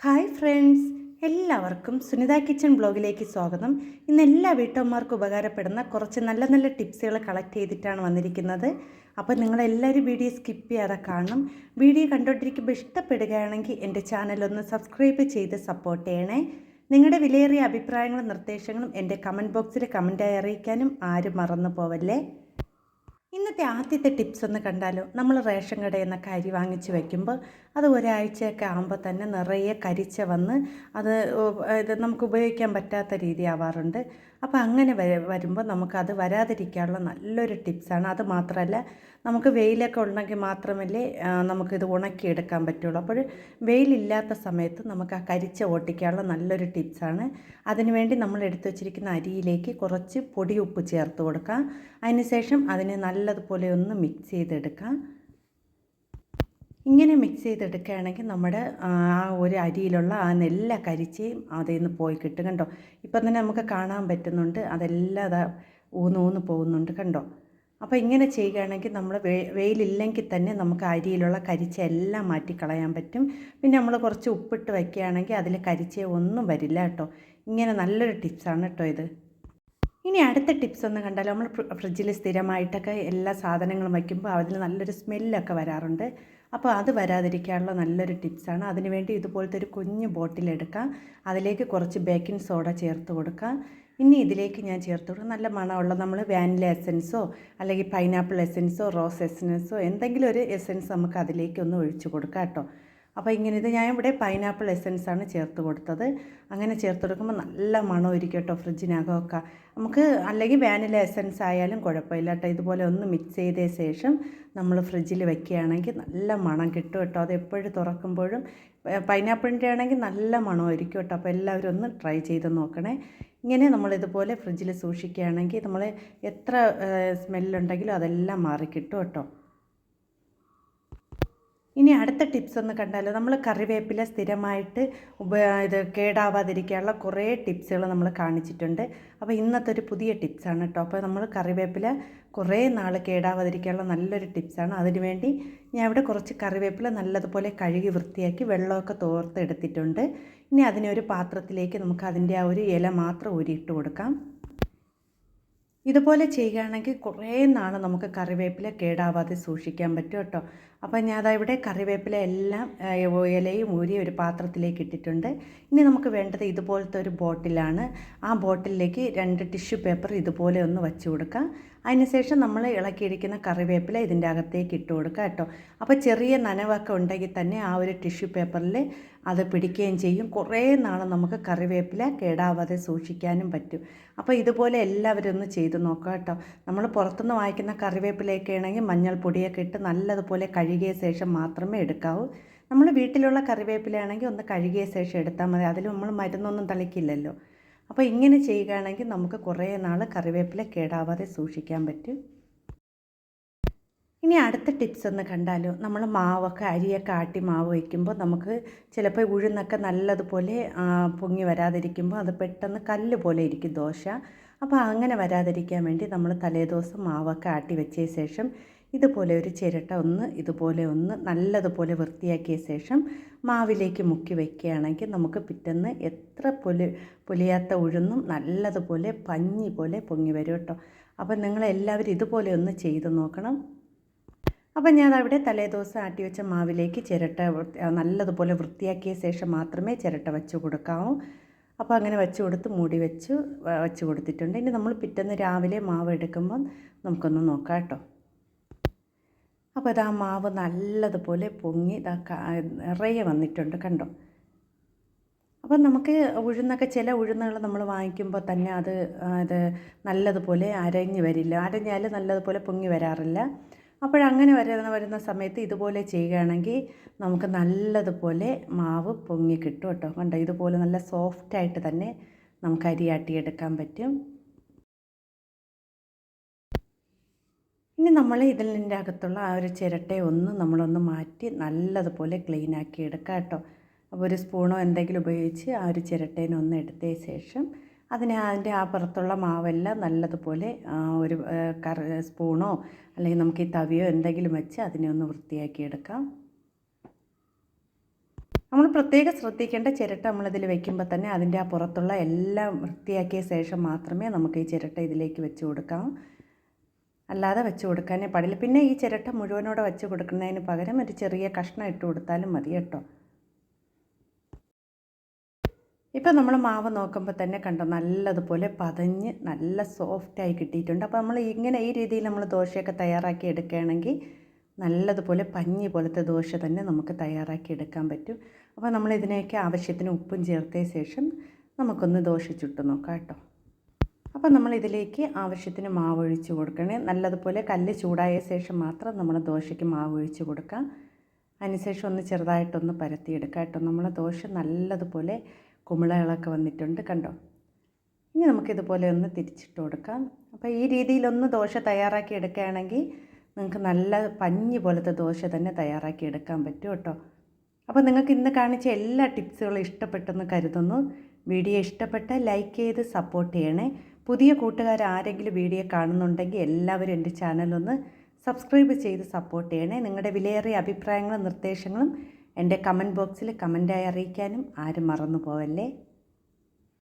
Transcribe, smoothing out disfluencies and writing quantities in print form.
Hi friends, എല്ലാവർക്കും Sunitha kitchen ബ്ലോഗിലേക്ക് സ്വാഗതം. ഇന്ന് എല്ലാ വീട്ടമ്മമാർക്കും ഉപകാരപ്പെടുന്ന കുറച്ച് നല്ല നല്ല ടിപ്സുകൾ കളക്ട് ചെയ്തിട്ടാണ് വന്നിരിക്കുന്നത്. അപ്പോൾ നിങ്ങളെല്ലാവരും വീഡിയോ സ്കിപ്പ് ചെയ്യാതെ കാണണം. വീഡിയോ കണ്ടുകൊണ്ടിരിക്കുമ്പോൾ ഇഷ്ടപ്പെടുകയാണെങ്കിൽ എൻ്റെ ചാനലൊന്ന് സബ്സ്ക്രൈബ് ചെയ്ത് സപ്പോർട്ട് ചെയ്യണേ. നിങ്ങളുടെ വിലയേറിയ അഭിപ്രായങ്ങളും നിർദ്ദേശങ്ങളും എൻ്റെ കമൻറ്റ് ബോക്സിൽ കമൻറ്റായി അറിയിക്കാനും ആരും മറന്നു പോവല്ലേ. ഇന്നത്തെ ആദ്യത്തെ ടിപ്സ് ഒന്ന് കണ്ടാലോ. നമ്മൾ റേഷൻ കടയിൽ നിന്നൊക്കെ അരി വാങ്ങിച്ച് വയ്ക്കുമ്പോൾ അത് ഒരാഴ്ചയൊക്കെ ആകുമ്പോൾ തന്നെ നിറയെ കരിച്ച വന്ന് ഇത് നമുക്ക് ഉപയോഗിക്കാൻ പറ്റാത്ത രീതി ആവാറുണ്ട്. അപ്പോൾ അങ്ങനെ വരുമ്പോൾ നമുക്കത് വരാതിരിക്കാനുള്ള നല്ലൊരു ടിപ്സാണ്. അത് മാത്രമല്ല, നമുക്ക് വെയിലൊക്കെ ഉണ്ടെങ്കിൽ മാത്രമല്ലേ നമുക്കിത് ഉണക്കിയെടുക്കാൻ പറ്റുള്ളൂ. അപ്പോൾ വെയിലില്ലാത്ത സമയത്ത് നമുക്ക് ആ കരിച്ച ഓട്ടിക്കാനുള്ള നല്ലൊരു ടിപ്സാണ്. അതിനുവേണ്ടി നമ്മൾ എടുത്തു വച്ചിരിക്കുന്ന അരിയിലേക്ക് കുറച്ച് പൊടി ഉപ്പ് ചേർത്ത് കൊടുക്കാം. അതിനുശേഷം അതിനെ നല്ലതുപോലെ ഒന്ന് മിക്സ് ചെയ്തെടുക്കാം. ഇങ്ങനെ മിക്സ് ചെയ്തെടുക്കുകയാണെങ്കിൽ നമ്മുടെ ആ ഒരു അരിയിലുള്ള ആ നെല്ല കരിച്ചയും അതിൽ നിന്ന് പോയി കിട്ടും. കണ്ടോ, ഇപ്പം തന്നെ നമുക്ക് കാണാൻ പറ്റുന്നുണ്ട്, അതെല്ലാം അതാ ഊന്ന് പോകുന്നുണ്ട്. കണ്ടോ. അപ്പോൾ ഇങ്ങനെ ചെയ്യുകയാണെങ്കിൽ നമ്മൾ വെയിലില്ലെങ്കിൽ തന്നെ നമുക്ക് അരിയിലുള്ള കരിച്ച എല്ലാം മാറ്റിക്കളയാൻ പറ്റും. പിന്നെ നമ്മൾ കുറച്ച് ഉപ്പിട്ട് വയ്ക്കുകയാണെങ്കിൽ അതിൽ കരിച്ച ഒന്നും വരില്ല കേട്ടോ. ഇങ്ങനെ നല്ലൊരു ടിപ്സാണ് കേട്ടോ ഇത്. ഇനി അടുത്ത ടിപ്സ് ഒന്ന് കണ്ടാലോ. നമ്മൾ ഫ്രിഡ്ജിൽ സ്ഥിരമായിട്ടൊക്കെ എല്ലാ സാധനങ്ങളും വയ്ക്കുമ്പോൾ അതിൽ നല്ലൊരു സ്മെല്ലൊക്കെ വരാറുണ്ട്. അപ്പോൾ അത് വരാതിരിക്കാനുള്ള നല്ലൊരു ടിപ്സാണ്. അതിനുവേണ്ടി ഇതുപോലത്തെ ഒരു കുഞ്ഞ് ബോട്ടിലെടുക്കാം. അതിലേക്ക് കുറച്ച് ബേക്കിംഗ് സോഡ ചേർത്ത് കൊടുക്കാം. ഇനി ഇതിലേക്ക് ഞാൻ ചേർത്ത് കൊടുക്കാം നല്ല മണമുള്ള നമ്മൾ വാനില എസൻസോ അല്ലെങ്കിൽ പൈനാപ്പിൾ എസൻസോ റോസ് എസൻസോ എന്തെങ്കിലും ഒരു എസൻസ് നമുക്ക് അതിലേക്കൊന്ന് ഒഴിച്ച് കൊടുക്കാം കേട്ടോ. അപ്പോൾ ഇങ്ങനെ ഇത് ഞാൻ ഇവിടെ പൈനാപ്പിൾ എസൻസാണ് ചേർത്ത് കൊടുത്തത്. അങ്ങനെ ചേർത്ത് കൊടുക്കുമ്പോൾ നല്ല മണമായിരിക്കും കേട്ടോ ഫ്രിഡ്ജിനകമൊക്കെ. നമുക്ക് അല്ലെങ്കിൽ വാനില എസൻസ് ആയാലും കുഴപ്പമില്ല കേട്ടോ. ഇതുപോലെ ഒന്ന് മിക്സ് ചെയ്ത ശേഷം നമ്മൾ ഫ്രിഡ്ജിൽ വെക്കുകയാണെങ്കിൽ നല്ല മണം കിട്ടും കേട്ടോ. അത് എപ്പോഴും തുറക്കുമ്പോഴും പൈനാപ്പിളിൻ്റെ ആണെങ്കിൽ നല്ല മണമായിരിക്കും കേട്ടോ. അപ്പോൾ എല്ലാവരും ഒന്ന് ട്രൈ ചെയ്ത് നോക്കണേ. ഇങ്ങനെ നമ്മളിതുപോലെ ഫ്രിഡ്ജിൽ സൂക്ഷിക്കുകയാണെങ്കിൽ നമ്മൾ എത്ര സ്മെല്ലുണ്ടെങ്കിലും അതെല്ലാം മാറിക്കിട്ടും കേട്ടോ. ഇനി അടുത്ത ടിപ്സ് ഒന്ന് കണ്ടാലോ. നമ്മൾ കറിവേപ്പില സ്ഥിരമായിട്ട് ഇത് കേടാവാതിരിക്കാനുള്ള കുറേ ടിപ്സുകൾ നമ്മൾ കാണിച്ചിട്ടുണ്ട്. അപ്പോൾ ഇന്നത്തെ ഒരു പുതിയ ടിപ്സാണ് കേട്ടോ. അപ്പോൾ നമ്മൾ കറിവേപ്പില കുറേ നാൾ കേടാവാതിരിക്കാനുള്ള നല്ലൊരു ടിപ്സാണ്. അതിനുവേണ്ടി ഞാൻ ഇവിടെ കുറച്ച് കറിവേപ്പില നല്ലതുപോലെ കഴുകി വൃത്തിയാക്കി വെള്ളമൊക്കെ തോർത്തെടുത്തിട്ടുണ്ട്. ഇനി അതിനെ ഒരു പാത്രത്തിലേക്ക് നമുക്ക് അതിൻ്റെ ആ ഒരു ഇല മാത്രം ഊരിയിട്ട് കൊടുക്കാം. ഇതുപോലെ ചെയ്യുകയാണെങ്കിൽ കുറേ നാൾ നമുക്ക് കറിവേപ്പില കേടാവാതെ സൂക്ഷിക്കാൻ പറ്റും കേട്ടോ. അപ്പോൾ ഞാൻ ഇവിടെ കറിവേപ്പില എല്ലാം ഇലയും ഊരി ഒരു പാത്രത്തിലേക്ക് ഇട്ടിട്ടുണ്ട്. ഇനി നമുക്ക് വേണ്ടത് ഇതുപോലത്തെ ഒരു ബോട്ടിലാണ്. ആ ബോട്ടിലേക്ക് 2 ടിഷ്യൂ പേപ്പർ ഇതുപോലെ ഒന്ന് വച്ച് കൊടുക്കാം. അതിനുശേഷം നമ്മൾ ഇളക്കിയിരിക്കുന്ന കറിവേപ്പില ഇതിൻ്റെ അകത്തേക്ക് ഇട്ട് കൊടുക്കുക കേട്ടോ. അപ്പോൾ ചെറിയ നനവൊക്കെ ഉണ്ടെങ്കിൽ തന്നെ ആ ഒരു ടിഷ്യൂ പേപ്പറിൽ അത് പിടിക്കുകയും ചെയ്യും. കുറേ നാൾ നമുക്ക് കറിവേപ്പില കേടാവാതെ സൂക്ഷിക്കാനും പറ്റും. അപ്പോൾ ഇതുപോലെ എല്ലാവരും ഒന്ന് ചെയ്ത് നോക്കുക കേട്ടോ. നമ്മൾ പുറത്തുനിന്ന് വാങ്ങിക്കുന്ന കറിവേപ്പിലയൊക്കെ ആണെങ്കിൽ മഞ്ഞൾപ്പൊടിയൊക്കെ ഇട്ട് നല്ലതുപോലെ കഴുകിയ ശേഷം മാത്രമേ എടുക്കാവൂ. നമ്മൾ വീട്ടിലുള്ള കറിവേപ്പിലയാണെങ്കിൽ ഒന്ന് കഴുകിയ ശേഷം എടുത്താൽ മതി. അതിൽ നമ്മൾ മരുന്നൊന്നും തളിക്കില്ലല്ലോ. അപ്പോൾ ഇങ്ങനെ ചെയ്യുകയാണെങ്കിൽ നമുക്ക് കുറേ നാൾ കറിവേപ്പില കേടാവാതെ സൂക്ഷിക്കാൻ പറ്റും. ഇനി അടുത്ത ടിപ്സ് ഒന്ന് കണ്ടാലോ. നമ്മൾ മാവൊക്കെ അരിയൊക്കെ ആട്ടി മാവ് വയ്ക്കുമ്പോൾ നമുക്ക് ചിലപ്പോൾ ഉഴുന്നൊക്കെ നല്ലതുപോലെ പൊങ്ങി വരാതിരിക്കുമ്പോൾ അത് പെട്ടെന്ന് കല്ല് പോലെ ഇരിക്കും ദോശ. അപ്പോൾ അങ്ങനെ വരാതിരിക്കാൻ വേണ്ടി നമ്മൾ തലേദിവസം മാവൊക്കെ ആട്ടി വെച്ച ശേഷം ഇതുപോലെ ഒരു ചിരട്ട ഇതുപോലെ നല്ലതുപോലെ വൃത്തിയാക്കിയ ശേഷം മാവിലേക്ക് മുക്കി വയ്ക്കുകയാണെങ്കിൽ നമുക്ക് പിറ്റേന്ന് എത്ര പൊലിയാത്ത ഉഴുന്നും നല്ലതുപോലെ പഞ്ഞി പോലെ പൊങ്ങി വരും കേട്ടോ. അപ്പോൾ നിങ്ങളെല്ലാവരും ഇതുപോലെ ഒന്ന് ചെയ്ത് നോക്കണം. അപ്പം ഞാൻ അവിടെ തലേദിവസം ആട്ടി വെച്ച മാവിലേക്ക് ചിരട്ട നല്ലതുപോലെ വൃത്തിയാക്കിയ ശേഷം മാത്രമേ ചിരട്ട വെച്ച് കൊടുക്കാവൂ. അപ്പോൾ അങ്ങനെ വെച്ച് കൊടുത്ത് മൂടി വെച്ച് കൊടുത്തിട്ടുണ്ട്. ഇനി നമ്മൾ പിറ്റേന്ന് രാവിലെ മാവ് എടുക്കുമ്പോൾ നമുക്കൊന്ന് നോക്കാം കേട്ടോ. അപ്പോൾ ഇതാ മാവ് നല്ലതുപോലെ പൊങ്ങി നിറയെ വന്നിട്ടുണ്ട് കണ്ടോ. അപ്പം നമുക്ക് ഉഴുന്നൊക്കെ ചില ഉഴുന്നുകൾ നമ്മൾ വാങ്ങിക്കുമ്പോൾ തന്നെ അത് നല്ലതുപോലെ അരഞ്ഞ് വരില്ല. അരഞ്ഞാൽ നല്ലതുപോലെ പൊങ്ങി വരാറില്ല. അപ്പോഴങ്ങനെ വരുന്ന സമയത്ത് ഇതുപോലെ ചെയ്യുകയാണെങ്കിൽ നമുക്ക് നല്ലതുപോലെ മാവ് പൊങ്ങി കിട്ടും കേട്ടോ. കണ്ടോ, ഇതുപോലെ നല്ല സോഫ്റ്റായിട്ട് തന്നെ നമുക്ക് അരിയാട്ടിയെടുക്കാൻ പറ്റും. ഇനി നമ്മൾ ഇതിൻ്റെ അകത്തുള്ള ആ ഒരു ചിരട്ടയെ നമ്മളൊന്ന് മാറ്റി നല്ലതുപോലെ ക്ലീനാക്കി എടുക്കാം കേട്ടോ. അപ്പോൾ ഒരു സ്പൂണോ എന്തെങ്കിലും ഉപയോഗിച്ച് ആ ഒരു ചിരട്ടേനെ ഒന്ന് എടുത്ത ശേഷം അതിൻ്റെ ആ പുറത്തുള്ള മാവെല്ലാം നല്ലതുപോലെ ഒരു സ്പൂണോ അല്ലെങ്കിൽ നമുക്ക് ഈ തവിയോ എന്തെങ്കിലും വെച്ച് അതിനെ ഒന്ന് വൃത്തിയാക്കി എടുക്കാം. നമ്മൾ പ്രത്യേകം ശ്രദ്ധിക്കേണ്ട ചിരട്ട നമ്മളിതിൽ വെക്കുമ്പോൾ തന്നെ അതിൻ്റെ ആ പുറത്തുള്ള എല്ലാം വൃത്തിയാക്കിയ ശേഷം മാത്രമേ നമുക്ക് ഈ ചിരട്ട ഇതിലേക്ക് വെച്ച് കൊടുക്കാം. അല്ലാതെ വെച്ച് കൊടുക്കാനേ പാടില്ല. പിന്നെ ഈ ചിരട്ട മുഴുവനോടെ വെച്ച് കൊടുക്കുന്നതിന് പകരം ഒരു ചെറിയ കഷ്ണം ഇട്ട് കൊടുത്താലും മതി കേട്ടോ. ഇപ്പോൾ നമ്മൾ മാവ് നോക്കുമ്പോൾ തന്നെ കണ്ടോ നല്ലതുപോലെ പതഞ്ഞ് നല്ല സോഫ്റ്റായി കിട്ടിയിട്ടുണ്ട്. അപ്പോൾ നമ്മൾ ഇങ്ങനെ ഈ രീതിയിൽ നമ്മൾ ദോശയൊക്കെ തയ്യാറാക്കി എടുക്കുകയാണെങ്കിൽ നല്ലതുപോലെ പഞ്ഞി പോലത്തെ ദോശ തന്നെ നമുക്ക് തയ്യാറാക്കി എടുക്കാൻ പറ്റും. അപ്പോൾ നമ്മൾ ഇതിനൊക്കെ ആവശ്യത്തിന് ഉപ്പും ചേർത്ത ശേഷം നമുക്കൊന്ന് ദോശ ചുട്ട് നോക്കാം കേട്ടോ. അപ്പോൾ നമ്മൾ ഇതിലേക്ക് ആവശ്യത്തിന് മാവ് ഒഴിച്ച് കൊടുക്കണേ. നല്ലതുപോലെ കല്ല് ചൂടായ ശേഷം മാത്രം നമ്മൾ ദോശയ്ക്ക് മാവ് ഒഴിച്ച് കൊടുക്കാം. അതിനുശേഷം ഒന്ന് ചെറുതായിട്ടൊന്ന് പരത്തിയെടുക്കാം കേട്ടോ. നമ്മൾ ദോശ നല്ലതുപോലെ കുമിളകളൊക്കെ വന്നിട്ടുണ്ട് കണ്ടോ. ഇനി നമുക്കിതുപോലെ ഒന്ന് തിരിച്ചിട്ട് കൊടുക്കാം. അപ്പോൾ ഈ രീതിയിലൊന്ന് ദോശ തയ്യാറാക്കി എടുക്കുകയാണെങ്കിൽ നിങ്ങൾക്ക് നല്ല പഞ്ഞി പോലത്തെ ദോശ തന്നെ തയ്യാറാക്കി എടുക്കാൻ പറ്റും കേട്ടോ. അപ്പോൾ നിങ്ങൾക്ക് ഇന്ന് കാണിച്ച എല്ലാ ടിപ്സുകളും ഇഷ്ടപ്പെട്ടെന്ന് കരുതുന്നു. വീഡിയോ ഇഷ്ടപ്പെട്ടാൽ ലൈക്ക് ചെയ്ത് സപ്പോർട്ട് ചെയ്യണേ. പുതിയ കൂട്ടുകാർ ആരെങ്കിലും വീഡിയോ കാണുന്നുണ്ടെങ്കിൽ എല്ലാവരും എൻ്റെ ചാനലൊന്ന് സബ്സ്ക്രൈബ് ചെയ്ത് സപ്പോർട്ട് ചെയ്യണേ. നിങ്ങളുടെ വിലയേറിയ അഭിപ്രായങ്ങളും നിർദ്ദേശങ്ങളും എൻ്റെ കമൻറ്റ് ബോക്സിൽ കമൻറ്റായി അറിയിക്കാനും ആരും മറന്നു പോവല്ലേ.